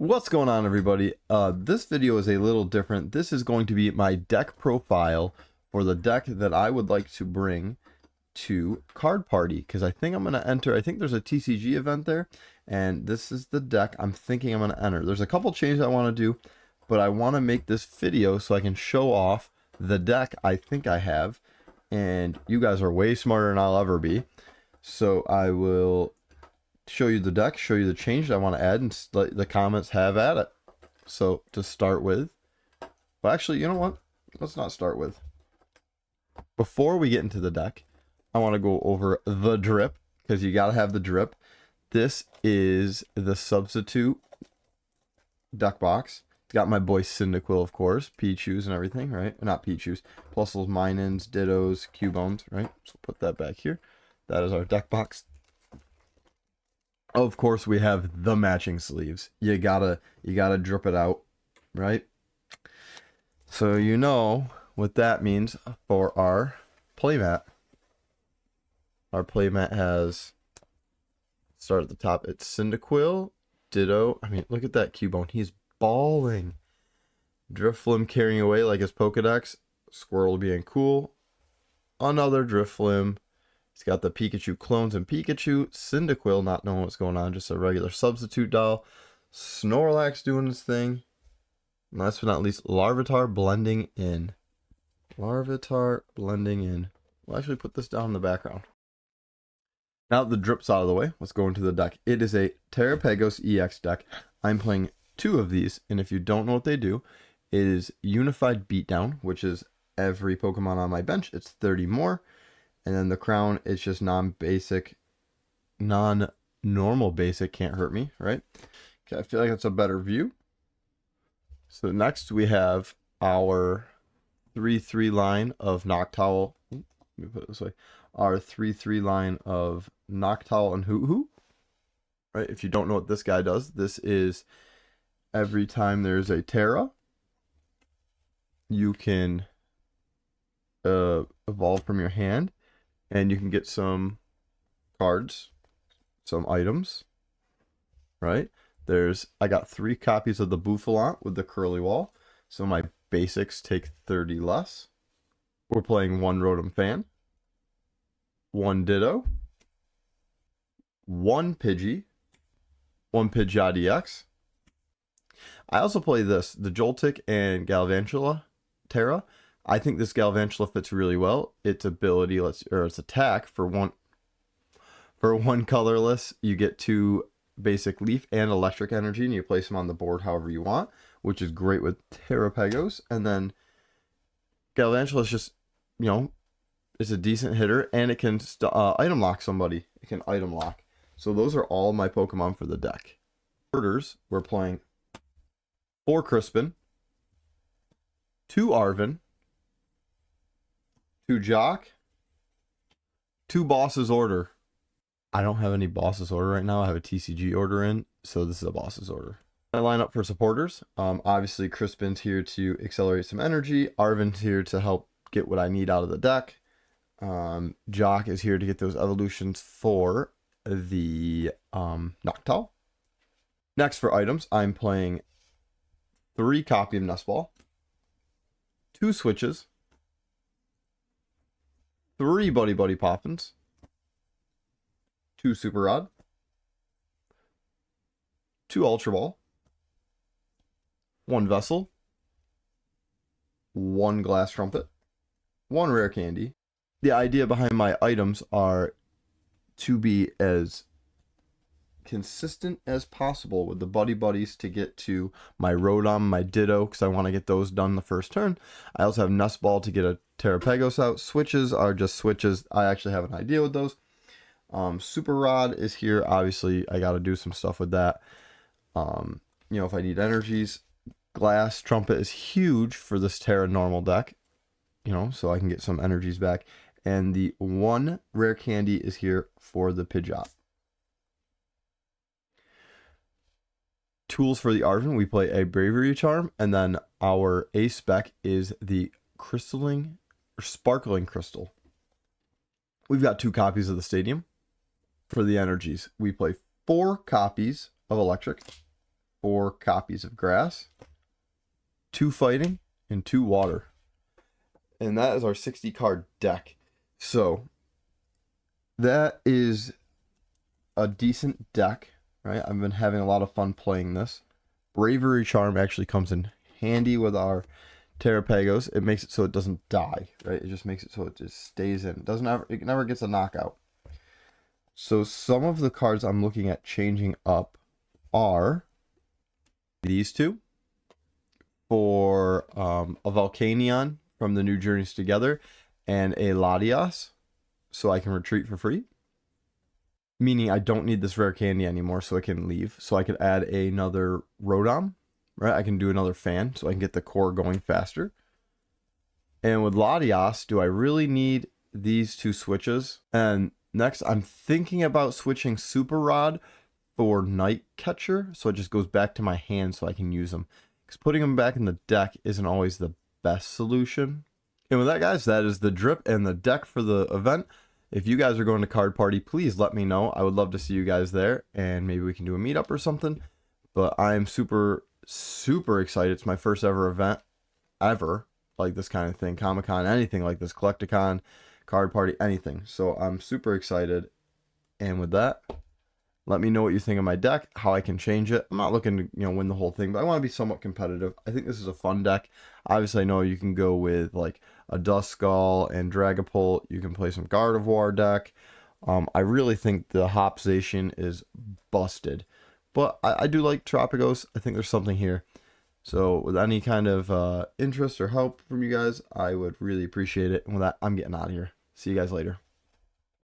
What's going on, everybody? This video is a little different. This is going to be my deck profile for the deck that I would like to bring to Card Party, because I think I'm going to enter. I think there's a TCG event there, and this is the deck I'm thinking I'm going to enter. There's a couple changes I want to do, but I want to make this video so I can show off the deck I think I have, and you guys are way smarter than I'll ever be. So I will show you the deck, show you the change I want to add, and let the comments have at it. So to start with, well, actually, you know what? Let's not start with. Before we get into the deck, I want to go over the drip, because you got to have the drip. This is the substitute deck box. It's got my boy Cyndaquil, of course, Pichus and everything, right? Not Pichus, Plusles, Minins, Dittos, Cubones, right? So put that back here. That is our deck box. Of course, we have the matching sleeves. You gotta drip it out, right? So you know what that means for our playmat. Our playmat has, start at the top, it's Cyndaquil, Ditto. I mean, look at that Cubone. He's balling. Drifloon carrying away like his Pokedex. Squirtle being cool. Another Drifloon. He's got the Pikachu clones and Pikachu. Cyndaquil, not knowing what's going on, just a regular substitute doll. Snorlax doing his thing. And last but not least, Larvitar blending in. Larvitar blending in. We'll actually put this down in the background. Now that the drip's out of the way, let's go into the deck. It is a Terrapagos EX deck. I'm playing two of these, and if you don't know what they do, it is Unified Beatdown, which is every Pokemon on my bench. It's 30 more. And then the crown is just non-basic, non-normal basic, can't hurt me, right? Okay, I feel like that's a better view. So next we have our 3-3 line of Noctowl. Let me put it this way. Our 3-3 line of Noctowl and Hoo-Hoo. Right, if you don't know what this guy does, this is every time there's a Terra, you can evolve from your hand. And you can get some cards, some items, right? I got 3 copies of the Bouffalant with the curly wall. So my basics take 30 less. We're playing 1 Rotom Fan, 1 Ditto, 1 Pidgey, 1 Pidgeot EX. I also play the Joltik and Galvantula Terra. I think this Galvantula fits really well. Its ability, its attack for one colorless, you get 2 basic leaf and electric energy, and you place them on the board however you want, which is great with Terrapagos. And then Galvantula is just, you know, it's a decent hitter, and it can item lock somebody. It can item lock. So those are all my Pokemon for the deck. Orders, we're playing 4 Crispin, 2 Arven, 2 Jock, 2 Boss's Order. I don't have any Boss's Order right now. I have a TCG order in, so this is a Boss's Order. I line up for supporters. Obviously, Crispin's here to accelerate some energy. Arven's here to help get what I need out of the deck. Jock is here to get those evolutions for the Noctowl. Next for items, I'm playing 3 copy of Nestball, 2 switches, 3 Buddy Poppins, 2 Super Rod, 2 Ultra Ball, 1 Vessel, 1 Glass Trumpet, 1 Rare Candy. The idea behind my items are to be as consistent as possible with the buddies to get to my Rotom, my Ditto, because I want to get those done the first turn. I also have Nestball to get a Terrapagos out. Switches are just switches. I actually have an idea with those. Super Rod is here. Obviously, I got to do some stuff with that. You know, if I need energies. Glass Trumpet is huge for this Terra normal deck, you know, so I can get some energies back. And the 1 Rare Candy is here for the Pidgeot. Tools for the Arven, we play a Bravery Charm, and then our ace spec is the Sparkling Crystal. We've got 2 copies of the Stadium. For the energies, we play 4 copies of Electric, 4 copies of grass, 2 fighting, and 2 water. And that is our 60 card deck. So that is a decent deck, right? I've been having a lot of fun playing this. Bravery Charm actually comes in handy with our Terrapagos. It makes it so it doesn't die, right? It just makes it so it just stays in. It never gets a knockout. So some of the cards I'm looking at changing up are these 2 for a Volcanion from the New Journeys Together and a Latias, so I can retreat for free. Meaning I don't need this rare candy anymore, so I can leave. So I could add another Rotom, right? I can do another fan, so I can get the core going faster. And with Latias, do I really need these 2 switches? And next, I'm thinking about switching Super Rod for Night Catcher, so it just goes back to my hand so I can use them. Because putting them back in the deck isn't always the best solution. And with that, guys, that is the drip and the deck for the event. If you guys are going to Card Party, please let me know. I would love to see you guys there, and maybe we can do a meetup or something. But I am super, super excited. It's my first ever event, ever, like this kind of thing. Comic-Con, anything like this. Collecticon, Card Party, anything. So I'm super excited. And with that, let me know what you think of my deck, how I can change it. I'm not looking to, win the whole thing, but I want to be somewhat competitive. I think this is a fun deck. Obviously, I know you can go with like a Duskull and Dragapult. You can play some Gardevoir deck. I really think the Hopzation is busted, but I do like Tropicos. I think there's something here. So with any kind of interest or help from you guys, I would really appreciate it. And with that, I'm getting out of here. See you guys later.